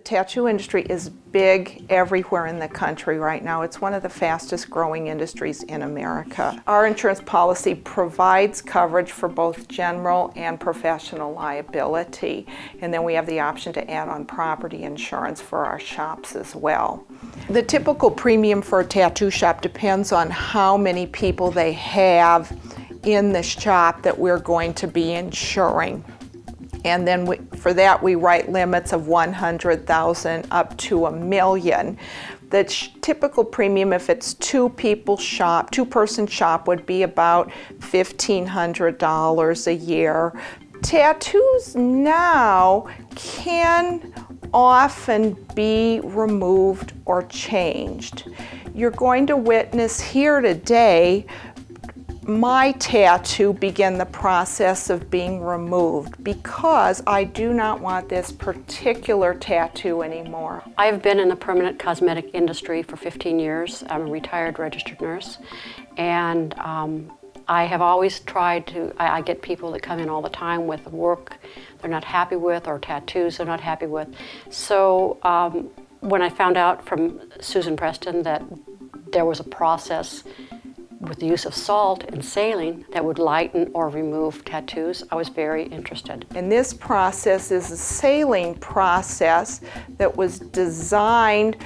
tattoo industry is big everywhere in the country right now. It's one of the fastest growing industries in America. Our insurance policy provides coverage for both general and professional liability. And then we have the option to add on property insurance for our shops as well. The typical premium for a tattoo shop depends on how many people they have in the shop that we're going to be insuring. And then for that we write limits of $100,000 up to $1 million. The typical premium, if it's two-person shop, would be about $1,500 a year. Tattoos now can often be removed or changed. You're going to witness here today my tattoo begin the process of being removed because I do not want this particular tattoo anymore. I've been in the permanent cosmetic industry for 15 years. I'm a retired registered nurse, and I have always tried to, I get people that come in all the time with work they're not happy with or tattoos they're not happy with. So when I found out from Susan Preston that there was a process with the use of salt and saline that would lighten or remove tattoos, I was very interested. And this process is a saline process that was designed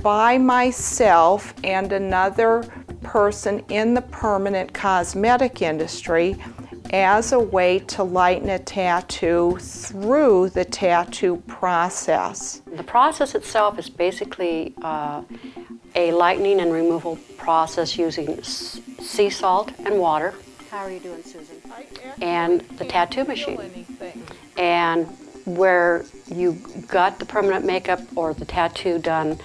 by myself and another person in the permanent cosmetic industry as a way to lighten a tattoo through the tattoo process. The process itself is basically a lightening and removal process using sea salt and water. How are you doing, Susan? And the tattoo machine. And where you got the permanent makeup or the tattoo done,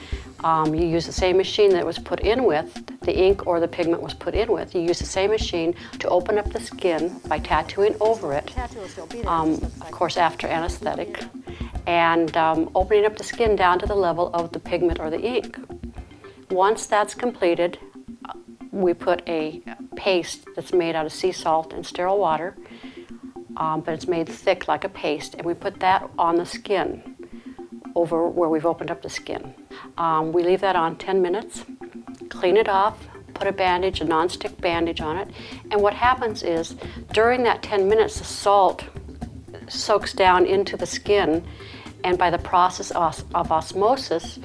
you use the same machine that it was put in with, the ink or the pigment was put in with. You use the same machine to open up the skin by tattooing over it, of course after anesthetic, and opening up the skin down to the level of the pigment or the ink. Once that's completed, we put a paste that's made out of sea salt and sterile water, but it's made thick like a paste, and we put that on the skin over where we've opened up the skin. We leave that on 10 minutes, clean it off, put a bandage, a non-stick bandage on it, and what happens is during that 10 minutes the salt soaks down into the skin, and by the process of osmosis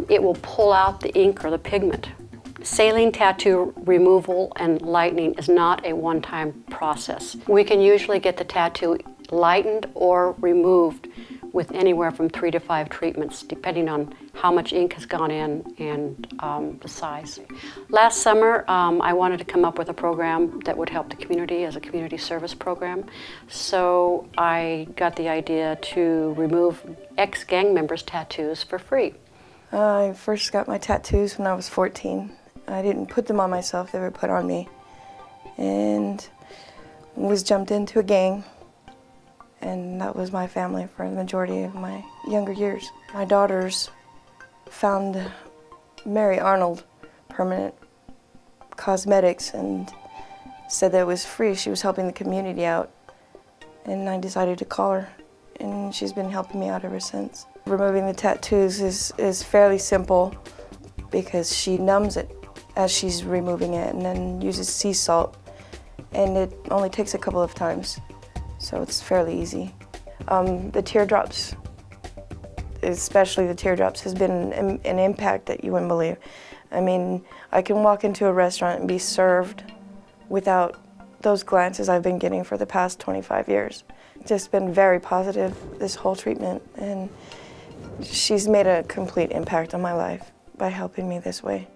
it will pull out the ink or the pigment. Saline tattoo removal and lightening is not a one-time process. We can usually get the tattoo lightened or removed with anywhere from 3 to 5 treatments, depending on how much ink has gone in and the size. Last summer, I wanted to come up with a program that would help the community as a community service program. So I got the idea to remove ex-gang members' tattoos for free. I first got my tattoos when I was 14. I didn't put them on myself, they were put on me. And was jumped into a gang, and that was my family for the majority of my younger years. My daughters found Mary Arnold Permanent Cosmetics and said that it was free. She was helping the community out, and I decided to call her, and she's been helping me out ever since. Removing the tattoos is fairly simple because she numbs it as she's removing it and then uses sea salt, and it only takes a couple of times, so it's fairly easy. The teardrops, especially the teardrops, has been an impact that you wouldn't believe. I mean, I can walk into a restaurant and be served without those glances I've been getting for the past 25 years. It's just been very positive, this whole treatment, and she's made a complete impact on my life by helping me this way.